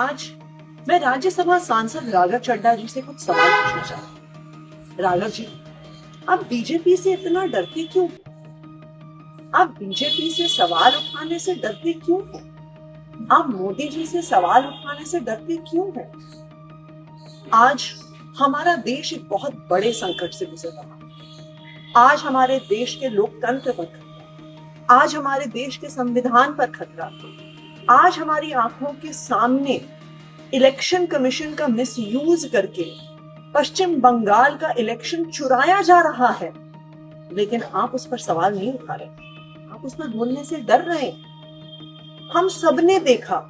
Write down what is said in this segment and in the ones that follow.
आज मैं राज्यसभा सांसद राघव चड्ढा जी से कुछ सवाल पूछना चाहती हूँ। राघव जी, आप बीजेपी से इतना डरते क्यों? आप बीजेपी से सवाल उठाने से डरते क्यों हैं? आप मोदी जी से सवाल उठाने से डरते क्यों हैं? आज हमारा देश एक बहुत बड़े संकट से गुजर रहा है। आज हमारे देश के लोकतंत्र पर खतरा, आज हमारे देश के संविधान पर खतरा, आज हमारी आंखों के सामने इलेक्शन कमीशन का मिसयूज करके पश्चिम बंगाल का इलेक्शन चुराया जा रहा है, लेकिन आप उस पर सवाल नहीं उठा रहे, आप उस पर बोलने से डर रहे हैं। हम सबने देखा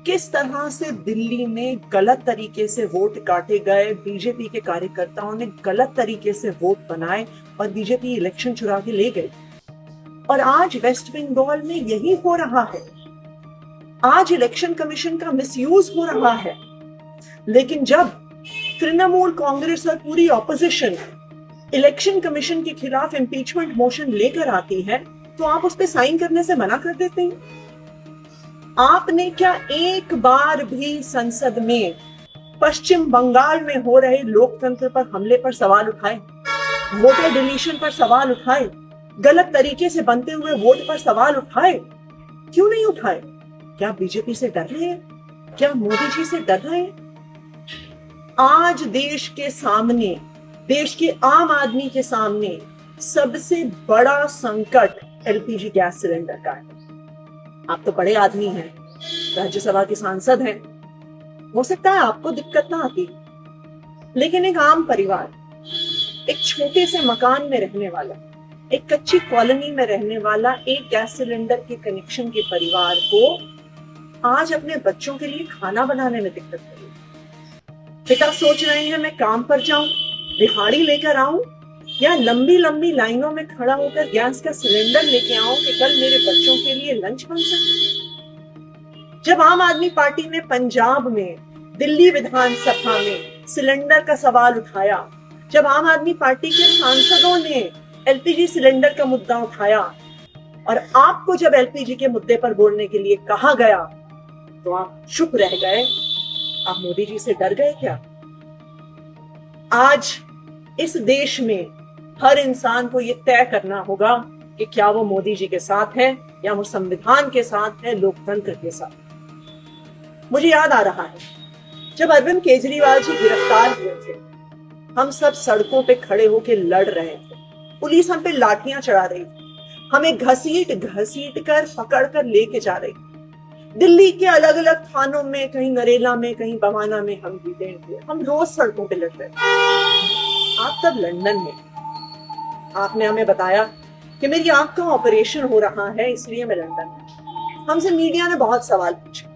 किस तरह से दिल्ली में गलत तरीके से वोट काटे गए, बीजेपी के कार्यकर्ताओं ने गलत तरीके से वोट बनाए और बीजेपी इलेक्शन चुरा के ले गई। और आज वेस्ट बंगाल में यही हो रहा है। आज इलेक्शन कमीशन का मिसयूज हो रहा है, लेकिन जब तृणमूल कांग्रेस और पूरी ऑपोजिशन इलेक्शन कमीशन के खिलाफ इम्पीचमेंट मोशन लेकर आती है तो आप उस पर साइन करने से मना कर देते हैं। आपने क्या एक बार भी संसद में पश्चिम बंगाल में हो रहे लोकतंत्र पर हमले पर सवाल उठाए, वोटर डिलीशन पर सवाल उठाए, गलत तरीके से बनते हुए वोट पर सवाल उठाए? क्यों नहीं उठाए? क्या बीजेपी से डर रहे हैं? क्या मोदी जी से डर रहे हैं? आज देश के सामने, देश के आम आदमी के सामने सबसे बड़ा संकट एलपीजी गैस सिलेंडर का है। आप तो बड़े आदमी हैं, राज्यसभा के सांसद हैं, हो सकता है आपको दिक्कत ना आती, लेकिन एक आम परिवार, एक छोटे से मकान में रहने वाला, एक कच्ची कॉलोनी में रहने वाला एक गैस सिलेंडर के कनेक्शन के परिवार को आज अपने बच्चों के लिए खाना बनाने में दिक्कत हो रही है। पिता सोच रहे हैं मैं काम पर जाऊं, दिहाड़ी लेकर आऊं, या लंबी लंबी लाइनों में खड़ा होकर गैस का सिलेंडर लेके आऊं कि कल मेरे बच्चों के लिए लंच बन सके। जब आम आदमी पार्टी ने पंजाब में, दिल्ली विधानसभा में सिलेंडर का सवाल उठाया, जब आम आदमी पार्टी के सांसदों ने एलपीजी सिलेंडर का मुद्दा उठाया और आपको जब एलपीजी के मुद्दे पर बोलने के लिए कहा गया तो आप चुप रह गए। आप मोदी जी से डर गए क्या? आज इस देश में हर इंसान को यह तय करना होगा कि क्या वो मोदी जी के साथ है या वो संविधान के साथ है, लोकतंत्र के साथ। मुझे याद आ रहा है जब अरविंद केजरीवाल जी गिरफ्तार हुए थे, हम सब सड़कों पे खड़े होकर लड़ रहे थे, पुलिस हम पे लाठियां चढ़ा रही थी, हमें घसीट घसीट कर पकड़ कर लेके जा रही थी। दिल्ली के अलग अलग थानों में, कहीं नरेला में, कहीं बवाना में हम जीते हुए, हम रोज सड़कों पे लड़ रहे थे। आप तब लंदन में, आपने हमें बताया कि मेरी आंख का ऑपरेशन हो रहा है इसलिए मैं लंदन में। हमसे मीडिया ने बहुत सवाल पूछे,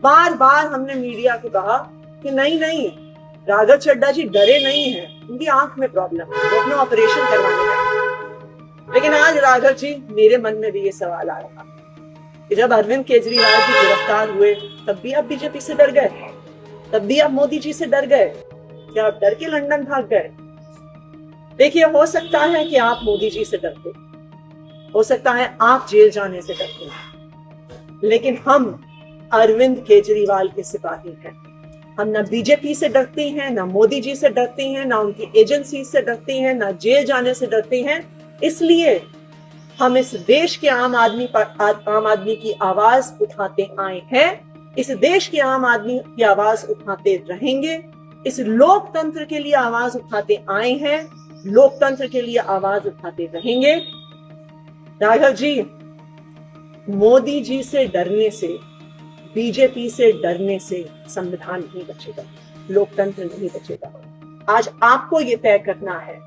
बार बार हमने मीडिया को कहा कि नहीं नहीं, राघव चड्ढा जी डरे नहीं है, उनकी आंख में प्रॉब्लम है, वो अपना ऑपरेशन करवाने गए। लेकिन आज राघव जी, मेरे मन में भी ये सवाल आ रहा कि जब अरविंद केजरीवाल जी गिरफ्तार हुए तब भी आप बीजेपी से डर गए, तब भी आप मोदी जी से डर गए, क्या आप डर के लंदन भाग गए? देखिए, हो सकता है कि आप मोदी जी से डरते, हो सकता है आप जेल जाने से डरते हैं, लेकिन हम अरविंद केजरीवाल के सिपाही हैं। हम ना बीजेपी से डरते हैं, ना मोदी जी से डरते हैं, ना उनकी एजेंसी से डरते हैं, ना जेल जाने से डरते हैं। इसलिए हम इस देश के आम आदमी की आवाज उठाते आए हैं, इस देश के आम आदमी की आवाज उठाते रहेंगे, इस लोकतंत्र के लिए आवाज उठाते आए हैं, लोकतंत्र के लिए आवाज उठाते रहेंगे। राघव जी, मोदी जी से डरने से, बीजेपी से डरने से संविधान नहीं बचेगा, लोकतंत्र नहीं बचेगा। आज आपको ये तय करना है